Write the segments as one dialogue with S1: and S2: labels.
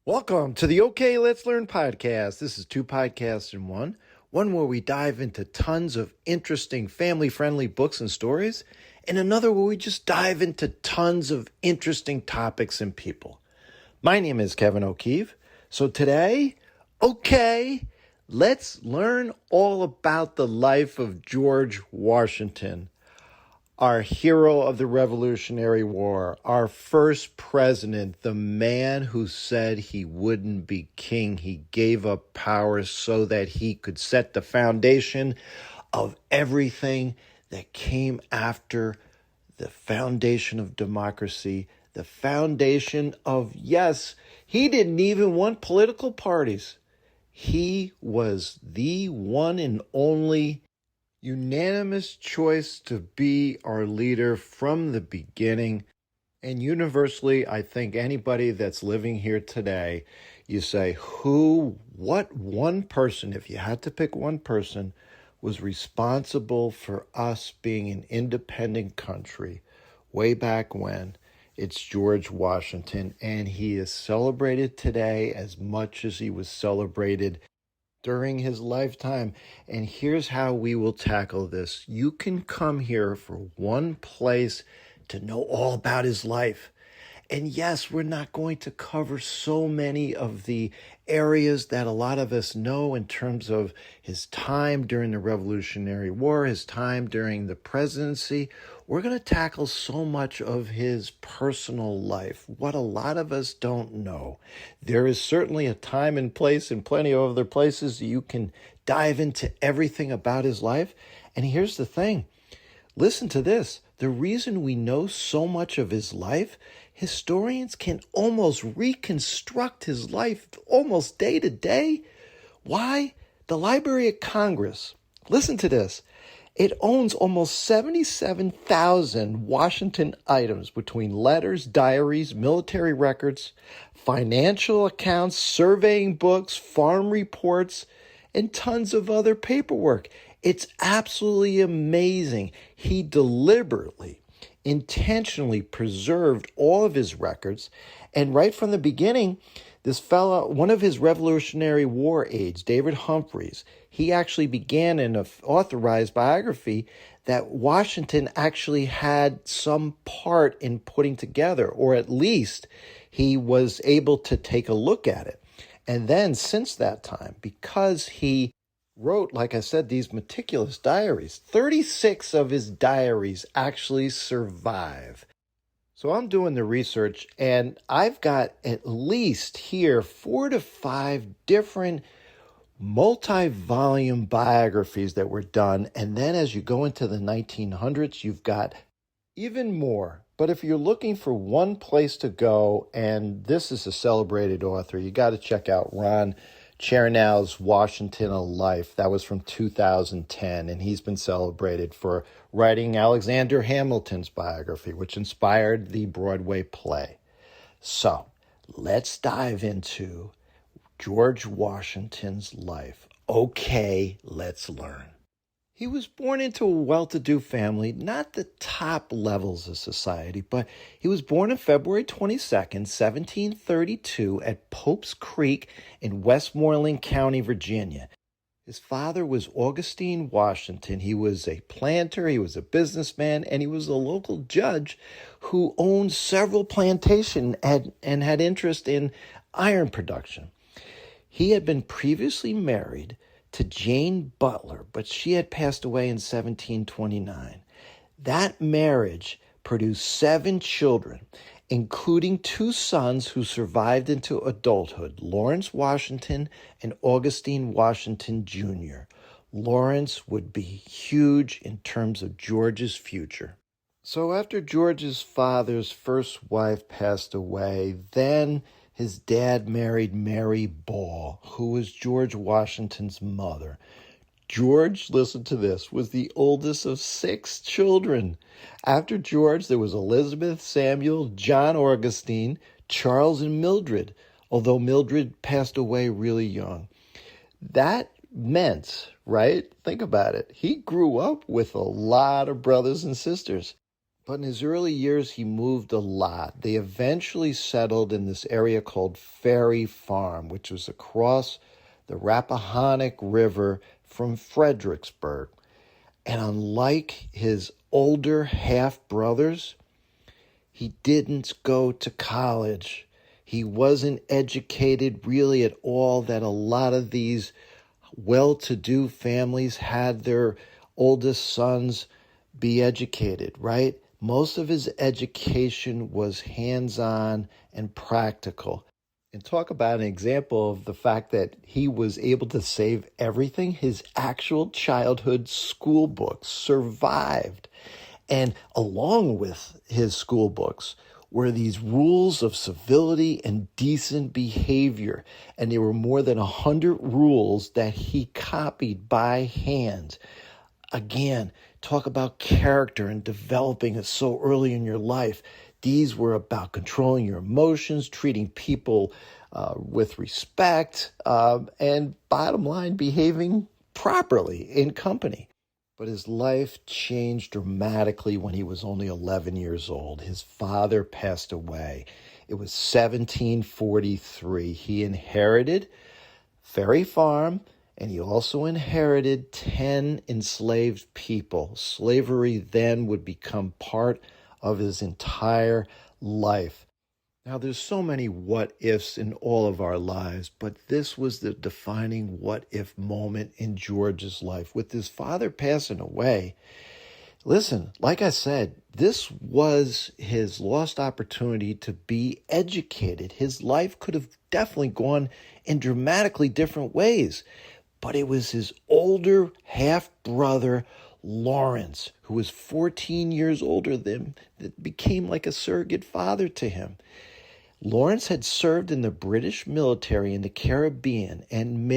S1: Welcome to the OK Let's Learn podcast. This is two podcasts in one. One where we dive into tons of interesting family-friendly books and stories, and another where we just dive into tons of interesting topics and people. My name is Kevin O'Keefe. So today, let's learn all about the life of George Washington, our hero of the Revolutionary War, our first president, the man who said he wouldn't be king. He gave up power so that he could set the foundation of everything that came after the foundation of democracy, the foundation of, yes, he didn't even want political parties. He was the one and only unanimous choice to be our leader from the beginning. And universally, I think anybody that's living here today, you say, what one person, if you had to pick one person, was responsible for us being an independent country way back when? It's George Washington, and he is celebrated today as much as he was celebrated during his lifetime. And here's how we will tackle this. You can come here for one place to know all about his life. And yes, we're not going to cover so many of the areas that a lot of us know in terms of his time during the Revolutionary War, his time during the presidency. We're going to tackle so much of his personal life, what a lot of us don't know. There is certainly a time and place and plenty of other places you can dive into everything about his life. And here's the thing. Listen to this. The reason we know so much of his life, historians can almost reconstruct his life almost day to day. Why? The Library of Congress, listen to this. It owns almost 77,000 Washington items between letters, diaries, military records, financial accounts, surveying books, farm reports, and tons of other paperwork. It's absolutely amazing. He deliberately, intentionally preserved all of his records. And right from the beginning, this fellow, one of his Revolutionary War aides, David Humphreys, he actually began an authorized biography that Washington actually had some part in putting together, or at least he was able to take a look at it. And then since that time, because he wrote, like I said, these meticulous diaries, 36 of his diaries actually survive. So I'm doing the research, and I've got at least here 4 to 5 different multi-volume biographies that were done. And then as you go into the 1900s, you've got even more. But if you're looking for one place to go, and this is a celebrated author, you got to check out Ron Chernow's Washington, A Life. That was from 2010, and he's been celebrated for writing Alexander Hamilton's biography, which inspired the Broadway play. So let's dive into George Washington's life. Okay, let's learn. He was born into a well-to-do family, not the top levels of society, but he was born on February 22nd, 1732 at Pope's Creek in Westmoreland County, Virginia. His father was Augustine Washington. He was a planter, he was a businessman, and he was a local judge who owned several plantations and had interest in iron production. He had been previously married to Jane Butler, but she had passed away in 1729. That marriage produced 7 children, including 2 sons who survived into adulthood, Lawrence Washington and Augustine Washington Jr. Lawrence would be huge in terms of George's future. So after George's father's first wife passed away, then his dad married Mary Ball, who was George Washington's mother. George, listen to this, was the oldest of 6 children. After George, there was Elizabeth, Samuel, John Augustine, Charles, and Mildred, although Mildred passed away really young. That meant, right? Think about it. He grew up with a lot of brothers and sisters. But in his early years, he moved a lot. They eventually settled in this area called Ferry Farm, which was across the Rappahannock River from Fredericksburg. And unlike his older half-brothers, he didn't go to college. He wasn't educated really at all, that a lot of these well-to-do families had their oldest sons be educated, right? Most of his education was hands-on and practical. And talk about an example of the fact that he was able to save everything. His actual childhood school books survived. And along with his school books were these rules of civility and decent behavior. And there were more than 100 rules that he copied by hand. Again, talk about character and developing it so early in your life. These were about controlling your emotions, treating people with respect, and bottom line, behaving properly in company. But his life changed dramatically when he was only 11 years old. His father passed away. It was 1743. He inherited Ferry Farm, and he also inherited 10 enslaved people. Slavery then would become part of his entire life. Now, there's so many what-ifs in all of our lives, but this was the defining what-if moment in George's life. With his father passing away, listen, like I said, this was his lost opportunity to be educated. His life could have definitely gone in dramatically different ways. But it was his older half-brother, Lawrence, who was 14 years older than him, that became like a surrogate father to him. Lawrence had served in the British military in the Caribbean and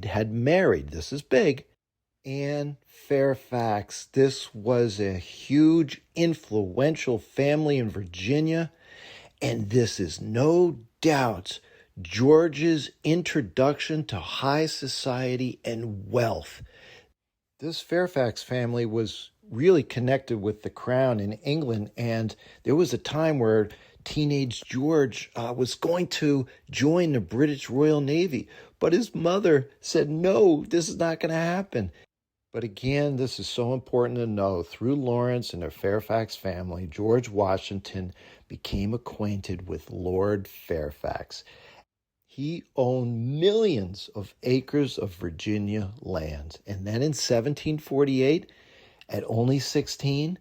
S1: had married, this is big, Anne Fairfax. This was a huge, influential family in Virginia, and this is no doubt George's introduction to high society and wealth. This Fairfax family was really connected with the crown in England, and there was a time where teenage George was going to join the British Royal Navy, but his mother said, no, this is not going to happen. But again, this is so important to know. Through Lawrence and their Fairfax family, George Washington became acquainted with Lord Fairfax. He owned millions of acres of Virginia land. And then in 1748, at only 16,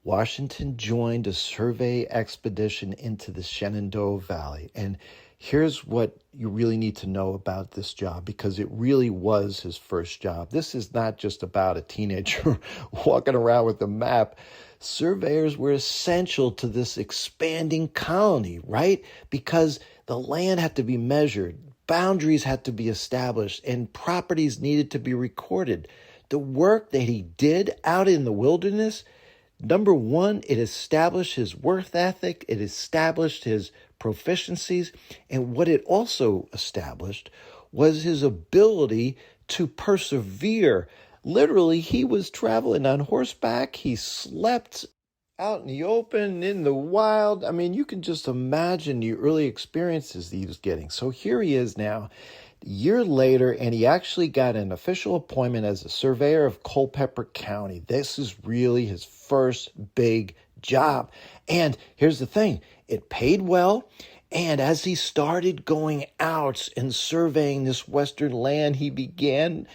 S1: Washington joined a survey expedition into the Shenandoah Valley. And here's what you really need to know about this job, because it really was his first job. This is not just about a teenager walking around with a map. Surveyors were essential to this expanding colony, right? Because the land had to be measured, boundaries had to be established, and properties needed to be recorded. The work that he did out in the wilderness, number one, it established his work ethic, it established his proficiencies, and what it also established was his ability to persevere. Literally, he was traveling on horseback, he slept out in the open, in the wild. I mean, you can just imagine the early experiences that he was getting. So here he is now, a year later, and he actually got an official appointment as a surveyor of Culpeper County. This is really his first big job. And here's the thing, it paid well. And as he started going out and surveying this western land, he began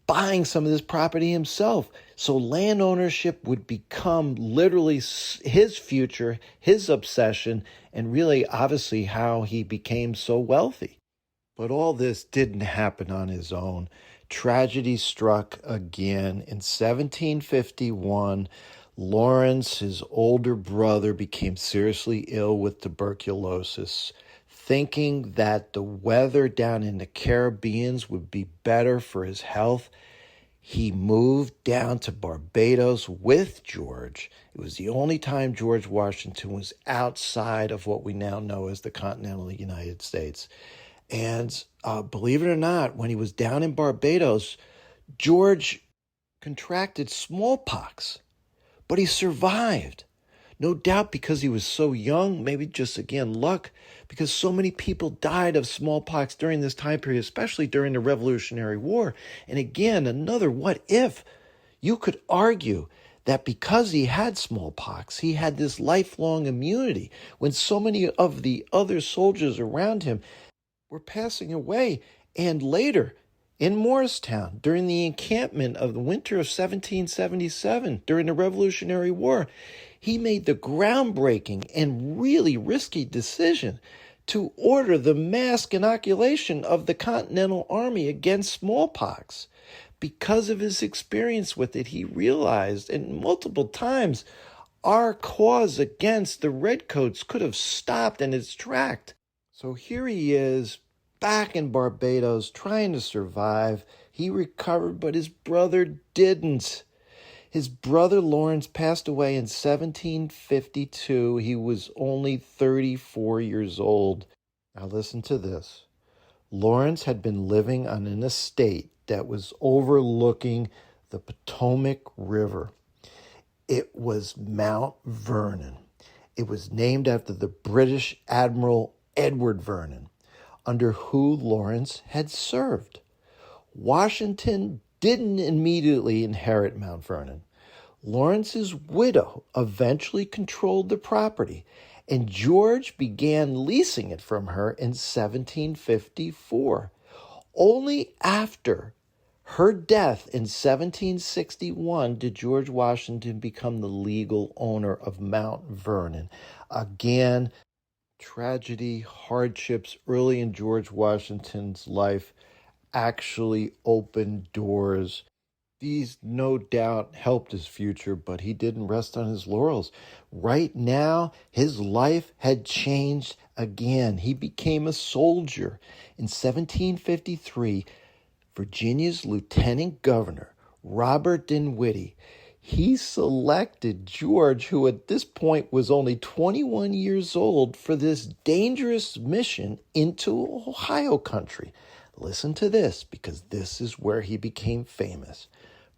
S1: buying some of this property himself. So land ownership would become literally his future, his obsession, and really, obviously, how he became so wealthy. But all this didn't happen on his own. Tragedy struck again. In 1751, Lawrence, his older brother, became seriously ill with tuberculosis. Thinking that the weather down in the Caribbean would be better for his health, he moved down to Barbados with George. It was the only time George Washington was outside of what we now know as the continental United States. And believe it or not, when he was down in Barbados, George contracted smallpox, but he survived. No doubt because he was so young, maybe just again luck, because so many people died of smallpox during this time period, especially during the Revolutionary War. And again, another what if. You could argue that because he had smallpox, he had this lifelong immunity when so many of the other soldiers around him were passing away. And later, in Morristown, during the encampment of the winter of 1777, during the Revolutionary War, he made the groundbreaking and really risky decision to order the mass inoculation of the Continental Army against smallpox. Because of his experience with it, he realized, and multiple times, our cause against the Redcoats could have stopped in its tracks. So here he is, back in Barbados, trying to survive. He recovered, but his brother didn't. His brother Lawrence passed away in 1752. He was only 34 years old. Now listen to this. Lawrence had been living on an estate that was overlooking the Potomac River. It was Mount Vernon. It was named after the British Admiral Edward Vernon, under who Lawrence had served. Washington didn't immediately inherit Mount Vernon. Lawrence's widow eventually controlled the property, and George began leasing it from her in 1754. Only after her death in 1761 did George Washington become the legal owner of Mount Vernon. Again, tragedy, hardships early in George Washington's life actually opened doors. These no doubt helped his future, but he didn't rest on his laurels. Right now, his life had changed again. He became a soldier. In 1753, Virginia's lieutenant governor, Robert Dinwiddie, he selected George, who at this point was only 21 years old, for this dangerous mission into Ohio country. Listen to this, because this is where he became famous.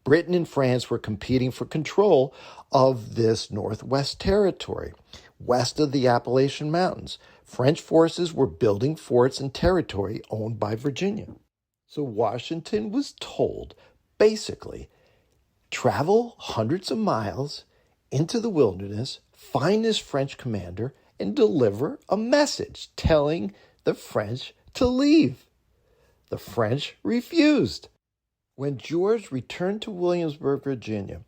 S1: Britain and France were competing for control of this Northwest territory, west of the Appalachian Mountains. French forces were building forts in territory owned by Virginia. So Washington was told, basically, travel hundreds of miles into the wilderness, find this French commander, and deliver a message telling the French to leave. The French refused. When George returned to Williamsburg, Virginia,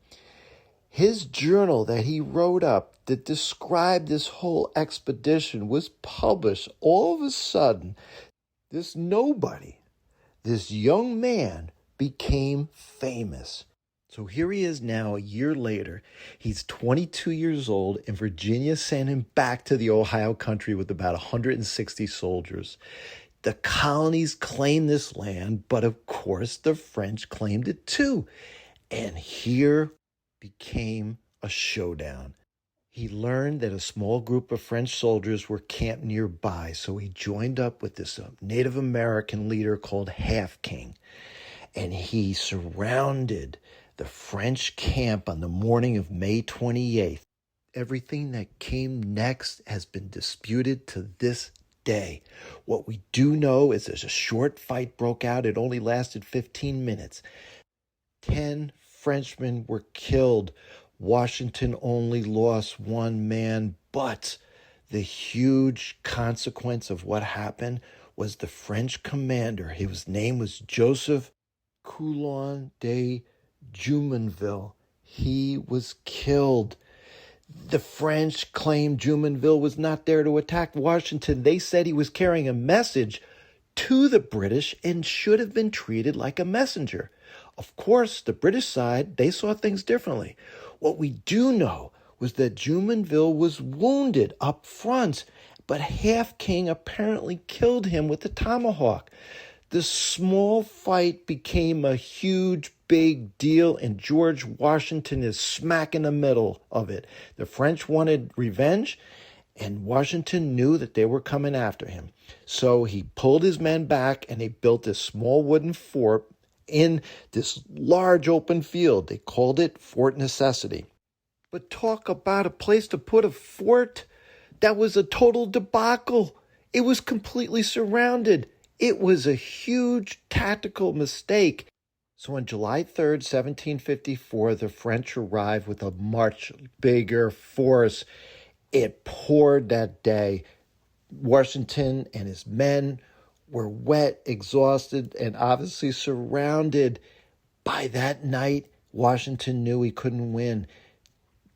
S1: his journal that he wrote up that described this whole expedition was published. All of a sudden, this nobody, this young man, became famous. So here he is now, a year later. He's 22 years old, and Virginia sent him back to the Ohio country with about 160 soldiers. The colonies claimed this land, but of course the French claimed it too. And here became a showdown. He learned that a small group of French soldiers were camped nearby, so he joined up with this Native American leader called Half King. And he surrounded the French camp on the morning of May 28th. Everything that came next has been disputed to this day. What we do know is there's a short fight broke out. It only lasted 15 minutes. 10 Frenchmen were killed. Washington only lost one man, but the huge consequence of what happened was the French commander, his name was Joseph Coulon de Jumonville. He was killed. The French claimed Jumonville was not there to attack Washington. They said he was carrying a message to the British and should have been treated like a messenger. Of course, the British side, they saw things differently. What we do know was that Jumonville was wounded up front, but Half King apparently killed him with a tomahawk. The small fight became a huge, big deal, and George Washington is smack in the middle of it. The French wanted revenge, and Washington knew that they were coming after him. So he pulled his men back, and they built this small wooden fort in this large open field. They called it Fort Necessity. But talk about a place to put a fort. That was a total debacle. It was completely surrounded. It was a huge tactical mistake. So on July 3rd, 1754, the French arrived with a much bigger force. It poured that day. Washington and his men were wet, exhausted, and obviously surrounded. By that night, Washington knew he couldn't win.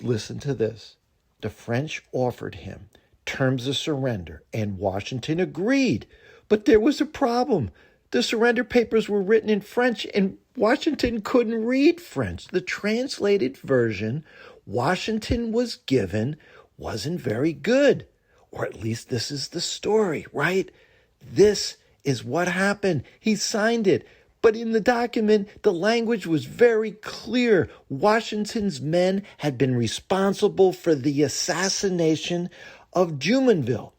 S1: Listen to this. The French offered him terms of surrender, and Washington agreed. But there was a problem. The surrender papers were written in French, and Washington couldn't read French. The translated version Washington was given wasn't very good. Or at least this is the story, right? This is what happened. He signed it. But in the document, the language was very clear. Washington's men had been responsible for the assassination of Jumonville.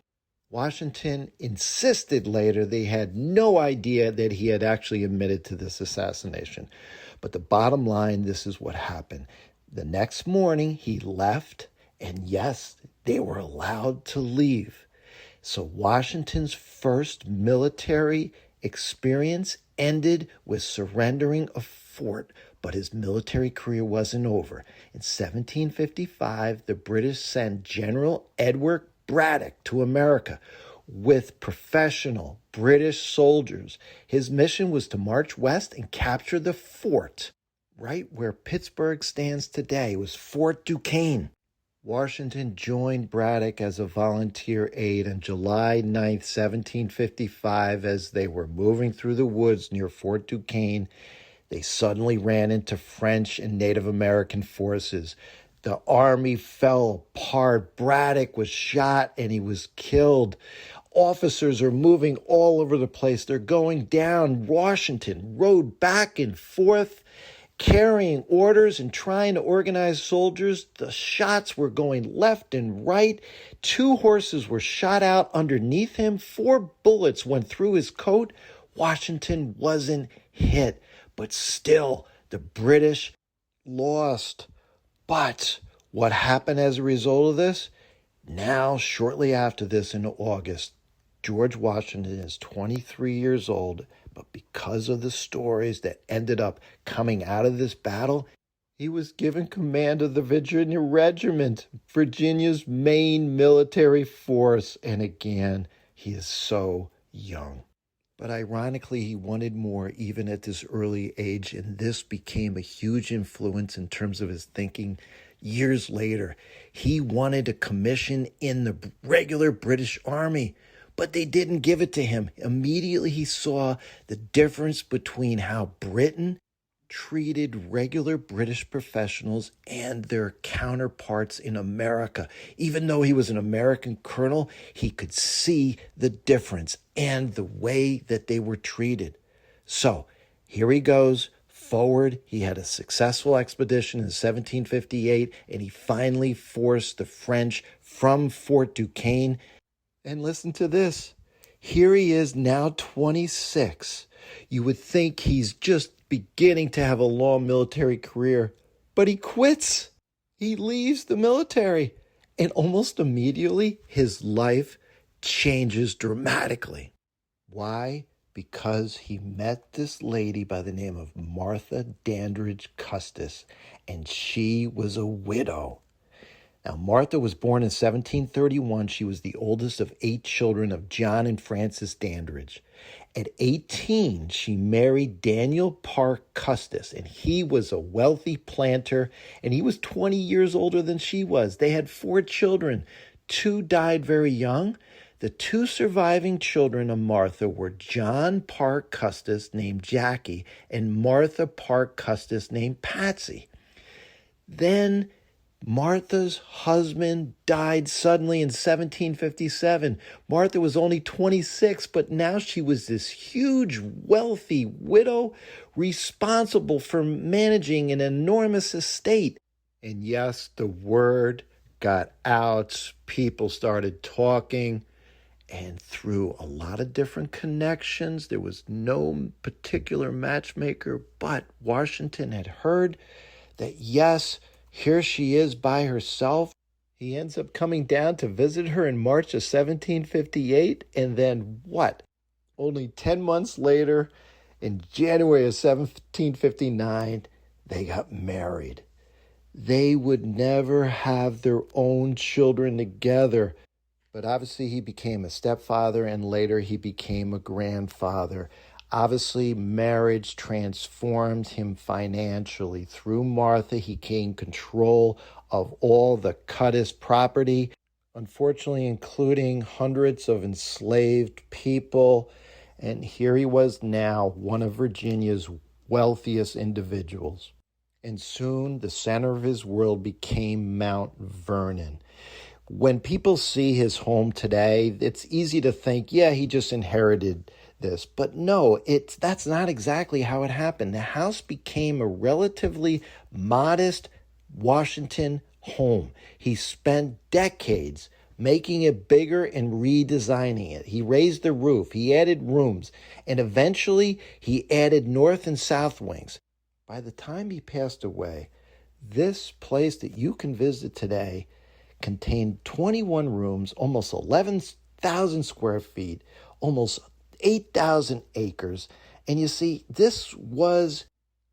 S1: Washington insisted later they had no idea that he had actually admitted to this assassination. But the bottom line, this is what happened. The next morning, he left, and yes, they were allowed to leave. So Washington's first military experience ended with surrendering a fort, but his military career wasn't over. In 1755, the British sent General Edward Braddock to America with professional British soldiers. His mission was to march west and capture the fort, right where Pittsburgh stands today. It was Fort Duquesne. Washington joined Braddock as a volunteer aide on July 9th, 1755. As they were moving through the woods near Fort Duquesne, they suddenly ran into French and Native American forces. The army fell apart. Braddock was shot and he was killed. Officers are moving all over the place. They're going down. Washington rode back and forth, carrying orders and trying to organize soldiers. The shots were going left and right. 2 horses were shot out underneath him. 4 bullets went through his coat. Washington wasn't hit, but still the British lost. But what happened as a result of this? Now, shortly after this in August, George Washington is 23 years old, but because of the stories that ended up coming out of this battle, he was given command of the Virginia Regiment, Virginia's main military force. And again, he is so young. But ironically, he wanted more even at this early age, and this became a huge influence in terms of his thinking years later. He wanted a commission in the regular British Army, but they didn't give it to him. Immediately, he saw the difference between how Britain treated regular British professionals and their counterparts in America. Even though he was an American colonel, he could see the difference and the way that they were treated. So here he goes forward. He had a successful expedition in 1758, and he finally forced the French from Fort Duquesne. And listen to this. Here he is now 26. You would think he's just beginning to have a long military career, but he quits. He leaves the military, and almost immediately his life changes dramatically. Why? Because he met this lady by the name of Martha Dandridge Custis, and she was a widow. Now, Martha was born in 1731. She was the oldest of 8 children of John and Frances Dandridge. At 18, she married Daniel Park Custis, and he was a wealthy planter, and he was 20 years older than she was. They had 4 children. 2 died very young. The 2 surviving children of Martha were John Park Custis, named Jackie, and Martha Park Custis, named Patsy. Then Martha's husband died suddenly in 1757. Martha was only 26, but now she was this huge, wealthy widow responsible for managing an enormous estate. And yes, the word got out. People started talking. And through a lot of different connections, there was no particular matchmaker, but Washington had heard that, yes, Here she is by herself. He ends up coming down to visit her in March of 1758. And then what? Only 10 months later, in January of 1759, they got married. They would never have their own children together. But obviously, he became a stepfather and later he became a grandfather. Obviously, marriage transformed him financially. Through Martha, he gained control of all the Cuttis property, unfortunately, including hundreds of enslaved people. And here he was now, one of Virginia's wealthiest individuals. And soon, the center of his world became Mount Vernon. When people see his home today, it's easy to think, yeah, he just inherited this. But no, that's not exactly how it happened. The house became a relatively modest Washington home. He spent decades making it bigger and redesigning it. He raised the roof, he added rooms, and eventually he added north and south wings. By the time he passed away, this place that you can visit today contained 21 rooms, almost 11,000 square feet, almost 8,000 acres. And you see, this was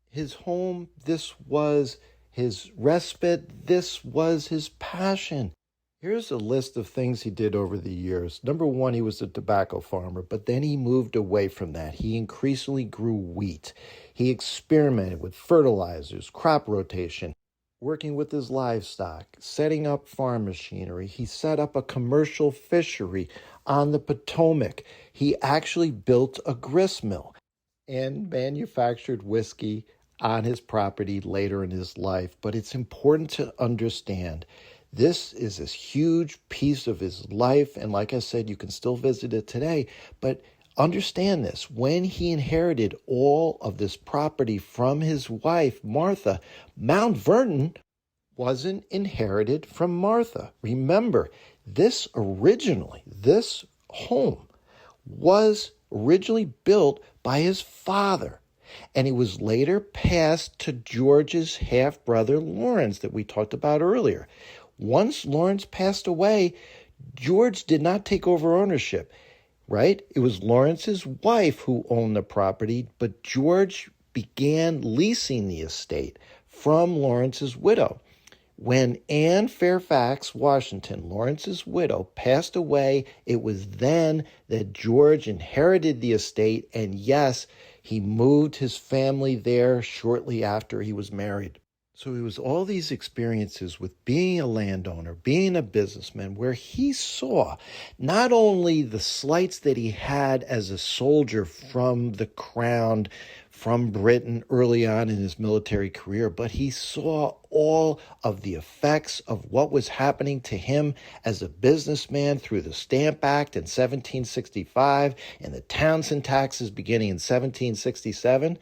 S1: his home, this was his respite, this was his passion. Here's a list of things he did over the years. Number one, he was a tobacco farmer, but then he moved away from that. He increasingly grew wheat. He experimented with fertilizers, crop rotation, working with his livestock, setting up farm machinery. He set up a commercial fishery on the Potomac. He actually built a grist mill and manufactured whiskey on his property later in his life. But it's important to understand this is this huge piece of his life. And like I said, you can still visit it today. But understand this, when he inherited all of this property from his wife, Martha, Mount Vernon wasn't inherited from Martha. Remember, this home was originally built by his father, and it was later passed to George's half-brother Lawrence that we talked about earlier. Once Lawrence passed away, George did not take over ownership. Right? It was Lawrence's wife who owned the property, but George began leasing the estate from Lawrence's widow. When Anne Fairfax Washington, Lawrence's widow, passed away, it was then that George inherited the estate, and yes, he moved his family there shortly after he was married. So it was all these experiences with being a landowner, being a businessman, where he saw not only the slights that he had as a soldier from the crown, from Britain early on in his military career, but he saw all of the effects of what was happening to him as a businessman through the Stamp Act in 1765 and the Townshend taxes beginning in 1767.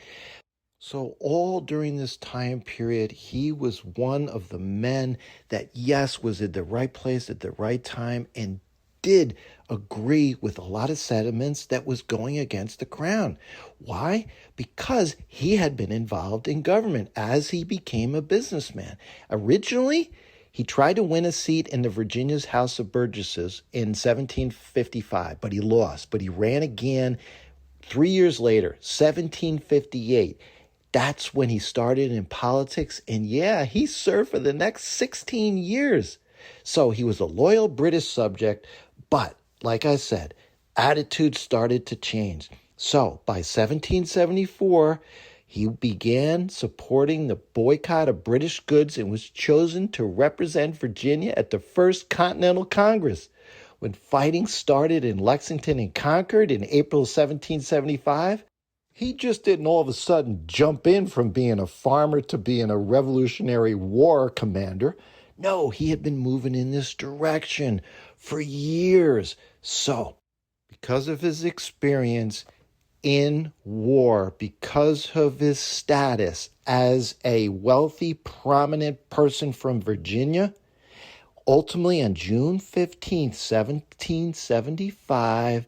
S1: So all during this time period, he was one of the men that, yes, was at the right place at the right time and did agree with a lot of sentiments that was going against the crown. Why? Because he had been involved in government as he became a businessman. Originally, he tried to win a seat in the Virginia's House of Burgesses in 1755, but he lost. But he ran again 3 years later, 1758. That's when he started in politics, and yeah, he served for the next 16 years. So he was a loyal British subject, but like I said, attitudes started to change. So by 1774, he began supporting the boycott of British goods and was chosen to represent Virginia at the First Continental Congress. When fighting started in Lexington and Concord in April 1775, he just didn't all of a sudden jump in from being a farmer to being a Revolutionary War commander. No, he had been moving in this direction for years. So, because of his experience in war, because of his status as a wealthy, prominent person from Virginia, ultimately on June 15th, 1775,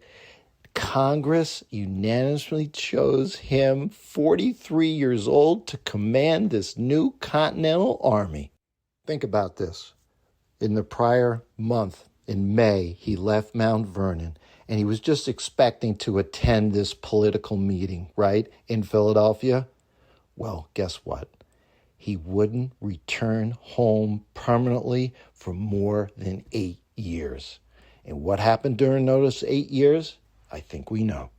S1: Congress unanimously chose him, 43 years old, to command this new Continental Army. Think about this. In the prior month, in May, he left Mount Vernon, and he was just expecting to attend this political meeting, right, in Philadelphia. Well, guess what? He wouldn't return home permanently for more than 8 years. And what happened during those 8 years? I think we know.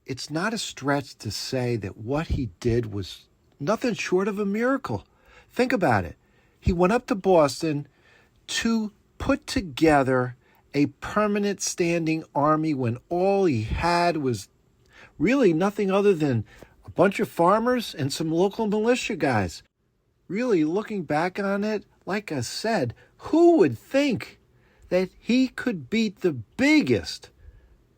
S1: It's not a stretch to say that what he did was nothing short of a miracle. Think about it. He went up to Boston to put together a permanent standing army when all he had was really nothing other than a bunch of farmers and some local militia guys. Really, looking back on it, like I said, who would think that he could beat the biggest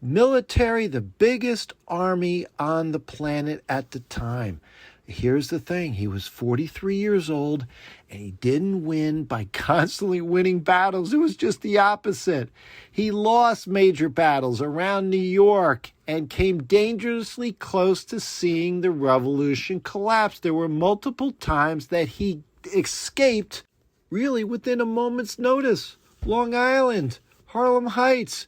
S1: military, the biggest army on the planet at the time? Here's the thing. He was 43 years old, and he didn't win by constantly winning battles. It was just the opposite. He lost major battles around New York and came dangerously close to seeing the revolution collapse. There were multiple times that he escaped really within a moment's notice. Long Island, Harlem Heights,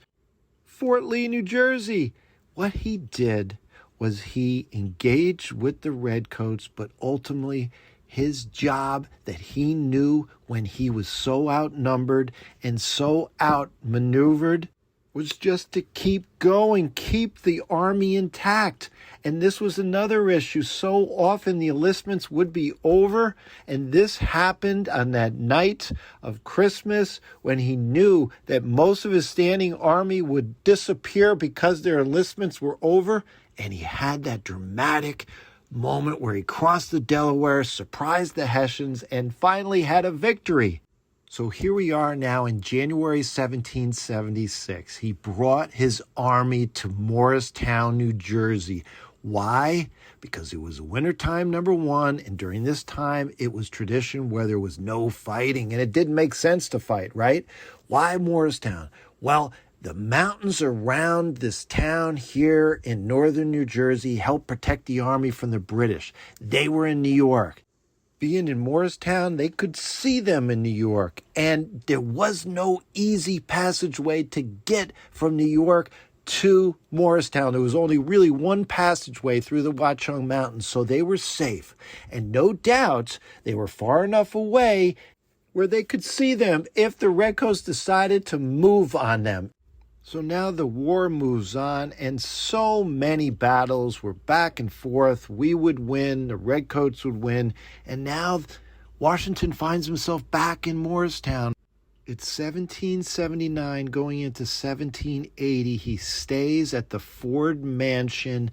S1: Fort Lee, New Jersey. What he did was he engaged with the Redcoats, but ultimately his job that he knew when he was so outnumbered and so outmaneuvered was just to keep going, keep the army intact. And this was another issue. So often the enlistments would be over, and this happened on that night of Christmas when he knew that most of his standing army would disappear because their enlistments were over. And he had that dramatic moment where he crossed the Delaware, surprised the Hessians, and finally had a victory. So here we are now in January 1776. He brought his army to Morristown, New Jersey. Why? Because it was wintertime, number one, and during this time, it was tradition where there was no fighting, and it didn't make sense to fight, right? Why Morristown? Well, the mountains around this town here in northern New Jersey helped protect the army from the British. They were in New York. Being in Morristown, they could see them in New York, and there was no easy passageway to get from New York to Morristown. There was only really one passageway through the Watchung Mountains, so they were safe. And no doubt they were far enough away where they could see them if the Redcoats decided to move on them. So now the war moves on, and so many battles were back and forth. We would win, the Redcoats would win, and now Washington finds himself back in Morristown. It's 1779 going into 1780. He stays at the Ford Mansion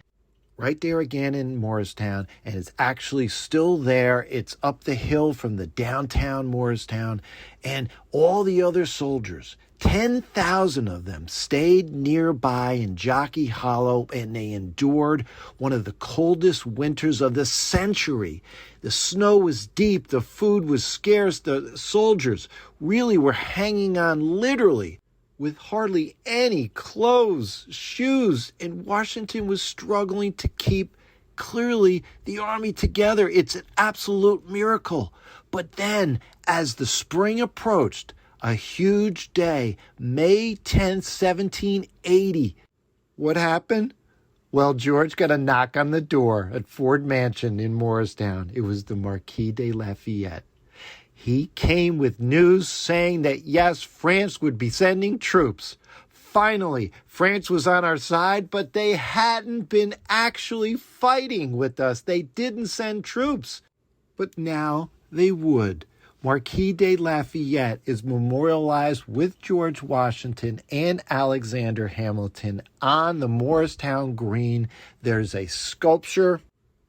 S1: right there again in Morristown, and it's actually still there. It's up the hill from the downtown Morristown, and all the other soldiers, 10,000 of them, stayed nearby in Jockey Hollow, and they endured one of the coldest winters of the century. The snow was deep, the food was scarce, the soldiers really were hanging on literally with hardly any clothes, shoes, and Washington was struggling to keep clearly the army together. It's an absolute miracle. But then, as the spring approached, a huge day, May 10th, 1780, what happened? Well, George got a knock on the door at Ford Mansion in Morristown. It was the Marquis de Lafayette. He came with news saying that, yes, France would be sending troops. Finally, France was on our side, but they hadn't been actually fighting with us. They didn't send troops. But now they would. Marquis de Lafayette is memorialized with George Washington and Alexander Hamilton on the Morristown Green. There's a sculpture,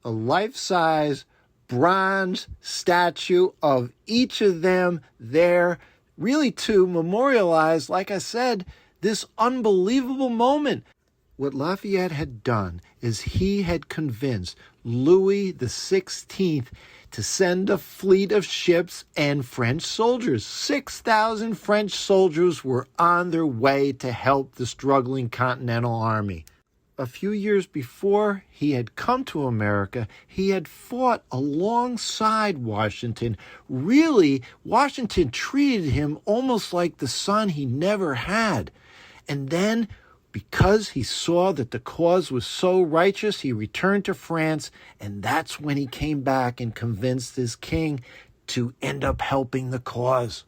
S1: a life-size bronze statue of each of them there, really to memorialize, like I said, this unbelievable moment. What Lafayette had done is he had convinced Louis XVI to send a fleet of ships and French soldiers. 6,000 French soldiers were on their way to help the struggling Continental Army. A few years before he had come to America, he had fought alongside Washington. Really, Washington treated him almost like the son he never had. And then, because he saw that the cause was so righteous, he returned to France, and that's when he came back and convinced his king to end up helping the cause.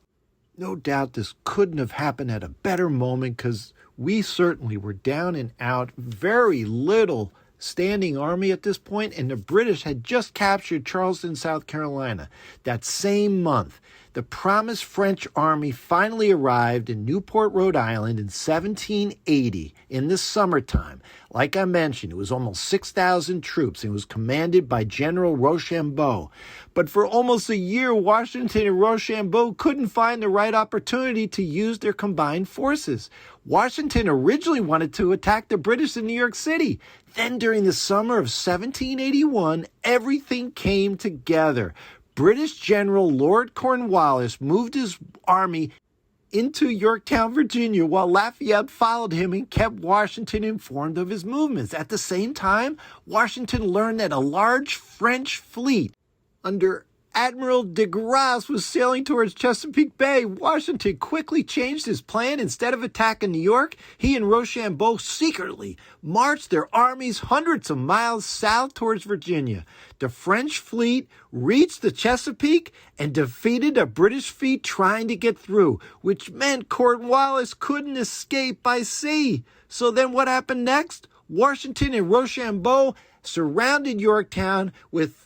S1: No doubt this couldn't have happened at a better moment, because we certainly were down and out, very little standing army at this point, and the British had just captured Charleston, South Carolina. That same month, the promised French army finally arrived in Newport, Rhode Island in 1780 in the summertime. Like I mentioned, it was almost 6,000 troops and it was commanded by General Rochambeau. But for almost a year, Washington and Rochambeau couldn't find the right opportunity to use their combined forces. Washington originally wanted to attack the British in New York City. Then during the summer of 1781, everything came together. British General Lord Cornwallis moved his army into Yorktown, Virginia, while Lafayette followed him and kept Washington informed of his movements. At the same time, Washington learned that a large French fleet under Admiral de Grasse was sailing towards Chesapeake Bay. Washington quickly changed his plan. Instead of attacking New York, he and Rochambeau secretly marched their armies hundreds of miles south towards Virginia. The French fleet reached the Chesapeake and defeated a British fleet trying to get through, which meant Cornwallis couldn't escape by sea. So then what happened next? Washington and Rochambeau surrounded Yorktown with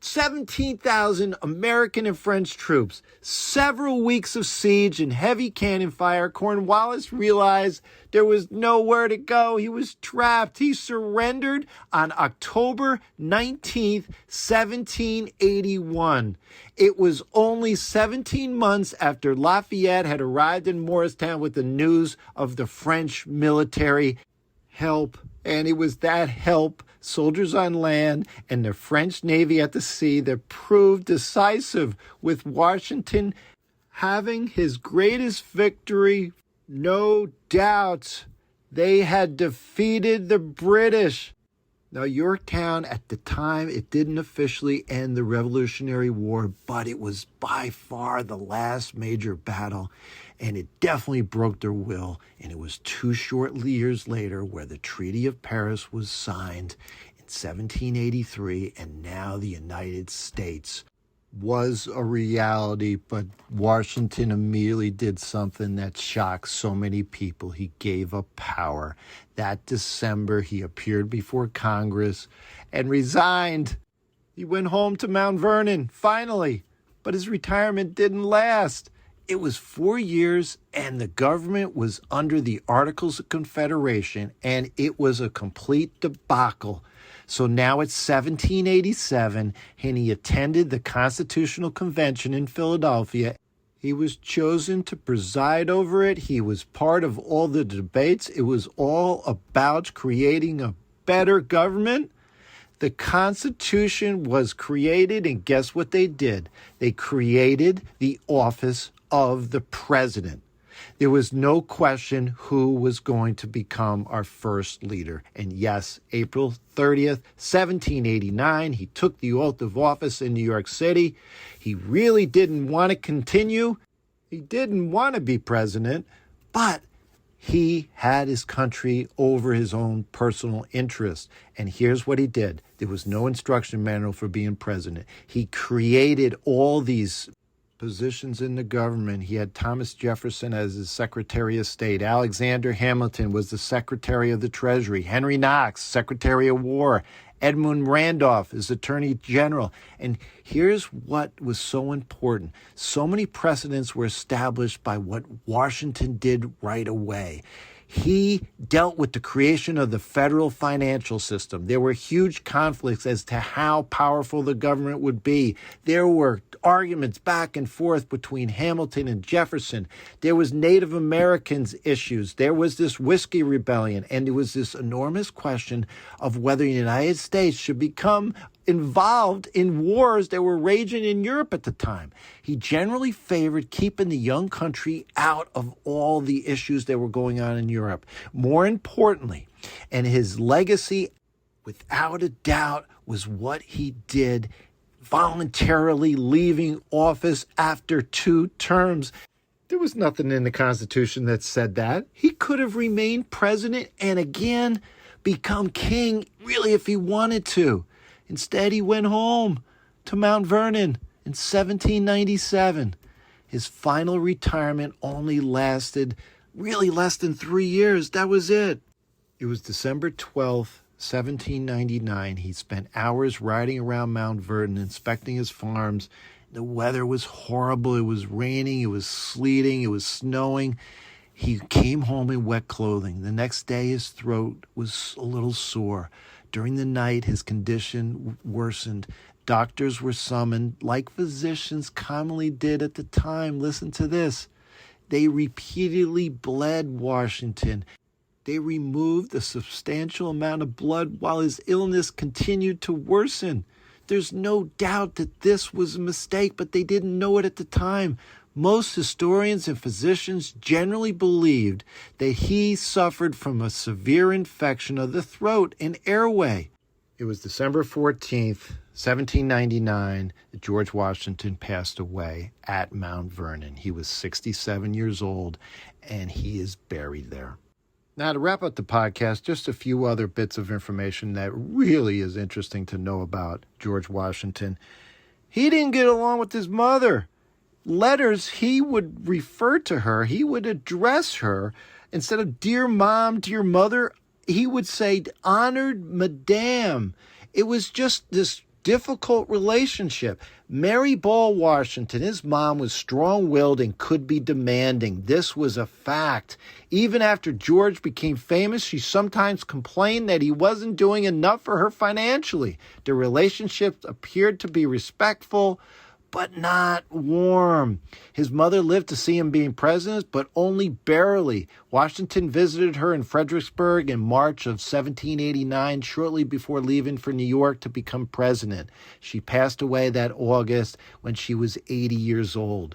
S1: 17,000 American and French troops. Several weeks of siege and heavy cannon fire. Cornwallis realized there was nowhere to go. He was trapped. He surrendered on October 19th, 1781. It was only 17 months after Lafayette had arrived in Morristown with the news of the French military help. And it was that help, soldiers on land and the French Navy at the sea, that proved decisive, with Washington having his greatest victory. No doubt they had defeated the British. Now, Yorktown, at the time, it didn't officially end the Revolutionary War, but it was by far the last major battle, and it definitely broke their will. And it was 2 short years later where the Treaty of Paris was signed in 1783, and now the United States was a reality. But Washington immediately did something that shocked so many people. He gave up power. That December, he appeared before Congress and resigned. He went home to Mount Vernon, finally. But his retirement didn't last. It was 4 years, and the government was under the Articles of Confederation, and it was a complete debacle. So now it's 1787, and he attended the Constitutional Convention in Philadelphia. He was chosen to preside over it. He was part of all the debates. It was all about creating a better government. The Constitution was created, and guess what they did? They created the office of the president. There was no question who was going to become our first leader. And yes, April 30th, 1789, he took the oath of office in New York City. He really didn't want to continue. He didn't want to be president, but he had his country over his own personal interests. And here's what he did. There was no instruction manual for being president. He created all these positions in the government. He had Thomas Jefferson as his Secretary of State. Alexander Hamilton was the Secretary of the Treasury. Henry Knox, Secretary of War. Edmund Randolph is Attorney General. And here's what was so important. So many precedents were established by what Washington did right away. He dealt with the creation of the federal financial system. There were huge conflicts as to how powerful the government would be. There were arguments back and forth between Hamilton and Jefferson. There was Native Americans issues. There was this whiskey rebellion. And there was this enormous question of whether the United States should become involved in wars that were raging in Europe at the time. He generally favored keeping the young country out of all the issues that were going on in Europe. More importantly, And his legacy, without a doubt, was what he did, voluntarily leaving office after 2 terms. There was nothing in the Constitution that said that. He could have remained president and again become king, really, if he wanted to. Instead, he went home to Mount Vernon in 1797. His final retirement only lasted really less than 3 years. That was it. It was December 12th, 1799. He spent hours riding around Mount Vernon, inspecting his farms. The weather was horrible. It was raining. It was sleeting. It was snowing. He came home in wet clothing. The next day, his throat was a little sore. During the night, his condition worsened. Doctors were summoned, like physicians commonly did at the time. Listen to this. They repeatedly bled Washington. They removed a substantial amount of blood while his illness continued to worsen. There's no doubt that this was a mistake, but they didn't know it at the time. Most historians and physicians generally believed that he suffered from a severe infection of the throat and airway. It was December 14th, 1799, that George Washington passed away at Mount Vernon. He was 67 years old, and he is buried there. Now, to wrap up the podcast, just a few other bits of information that really is interesting to know about George Washington. He didn't get along with his mother. Letters, he would refer to her, he would address her. Instead of dear mom, dear mother, he would say honored madame. It was just this difficult relationship. Mary Ball Washington, his mom, was strong-willed and could be demanding. This was a fact. Even after George became famous, she sometimes complained that he wasn't doing enough for her financially. The relationship appeared to be respectful, but not warm. His mother lived to see him being president, but only barely. Washington visited her in Fredericksburg in March of 1789, shortly before leaving for New York to become president. She passed away that August when she was 80 years old.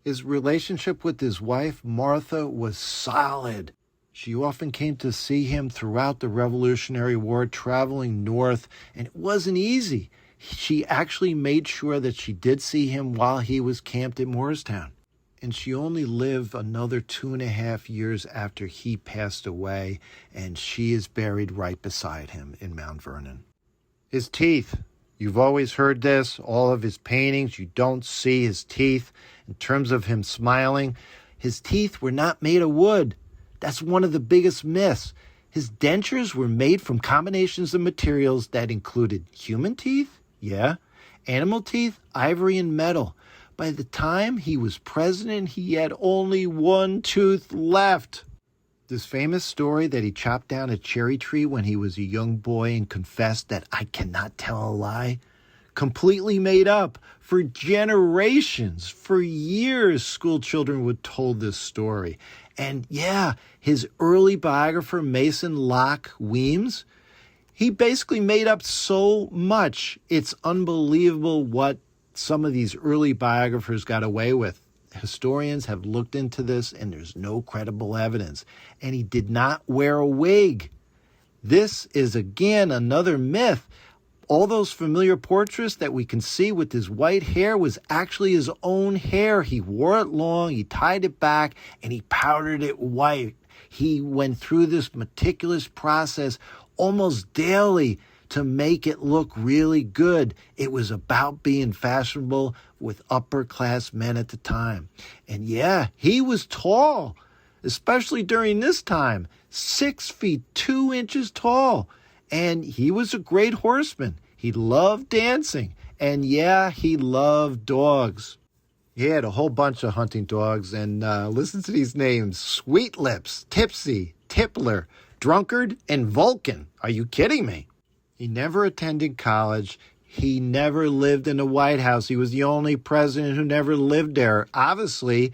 S1: His relationship with his wife, Martha, was solid. She often came to see him throughout the Revolutionary War, traveling north, and it wasn't easy. She actually made sure that she did see him while he was camped at Morristown. And she only lived another 2.5 years after he passed away, and she is buried right beside him in Mount Vernon. His teeth. You've always heard this. All of his paintings, you don't see his teeth. In terms of him smiling, his teeth were not made of wood. That's one of the biggest myths. His dentures were made from combinations of materials that included human teeth, animal teeth, ivory, and metal. By the time he was president, he had only one tooth left. This famous story that he chopped down a cherry tree when he was a young boy and confessed that I cannot tell a lie, completely made up. For generations, for years, school children would told this story. And his early biographer, Mason Locke Weems, he basically made up so much. It's unbelievable what some of these early biographers got away with. Historians have looked into this, and there's no credible evidence. And he did not wear a wig. This is, again, another myth. All those familiar portraits that we can see with his white hair was actually his own hair. He wore it long, he tied it back, and he powdered it white. He went through this meticulous process almost daily to make it look really good. It was about being fashionable with upper-class men at the time. And he was tall, especially during this time, 6 feet 2 inches tall. And he was a great horseman. He loved dancing. And he loved dogs. He had a whole bunch of hunting dogs. And listen to these names: Sweet Lips, Tipsy, Tippler, Drunkard, and Vulcan. Are you kidding me? He never attended college. He never lived in the White House. He was the only president who never lived there. Obviously,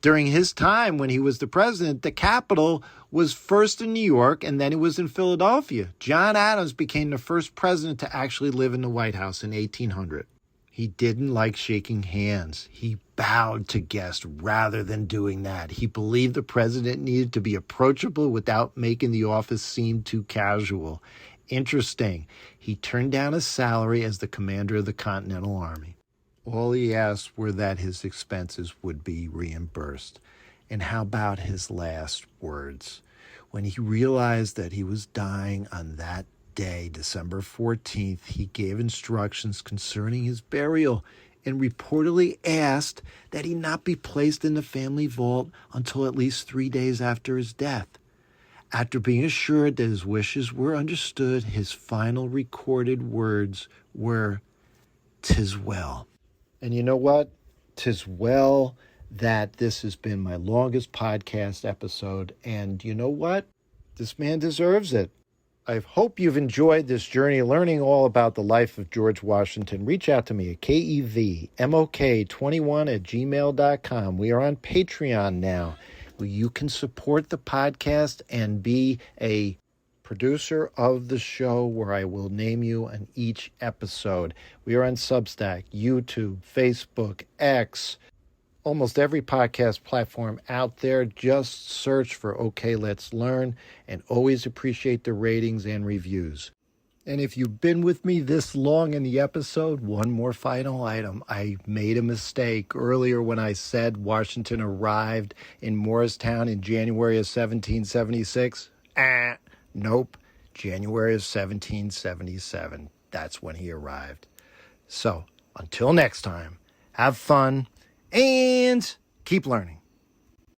S1: during his time when he was the president, the Capitol was first in New York, and then it was in Philadelphia. John Adams became the first president to actually live in the White House in 1800. He didn't like shaking hands. He bowed to guests rather than doing that. He believed the president needed to be approachable without making the office seem too casual. Interesting. He turned down a salary as the commander of the Continental Army. All he asked were that his expenses would be reimbursed. And how about his last words? When he realized that he was dying on that day, December 14th, he gave instructions concerning his burial and reportedly asked that he not be placed in the family vault until at least 3 days after his death. After being assured that his wishes were understood, his final recorded words were, "'Tis well." And you know what? 'Tis well that this has been my longest podcast episode. And you know what? This man deserves it. I hope you've enjoyed this journey learning all about the life of George Washington. Reach out to me at kevmok21@gmail.com. We are on Patreon now, where you can support the podcast and be a producer of the show, where I will name you in each episode. We are on Substack, YouTube, Facebook, X, almost every podcast platform out there. Just search for OK Let's Learn, and always appreciate the ratings and reviews. And if you've been with me this long in the episode, one more final item. I made a mistake earlier when I said Washington arrived in Morristown in January of 1776. Nope, January of 1777. That's when he arrived. So, until next time, have fun and keep learning.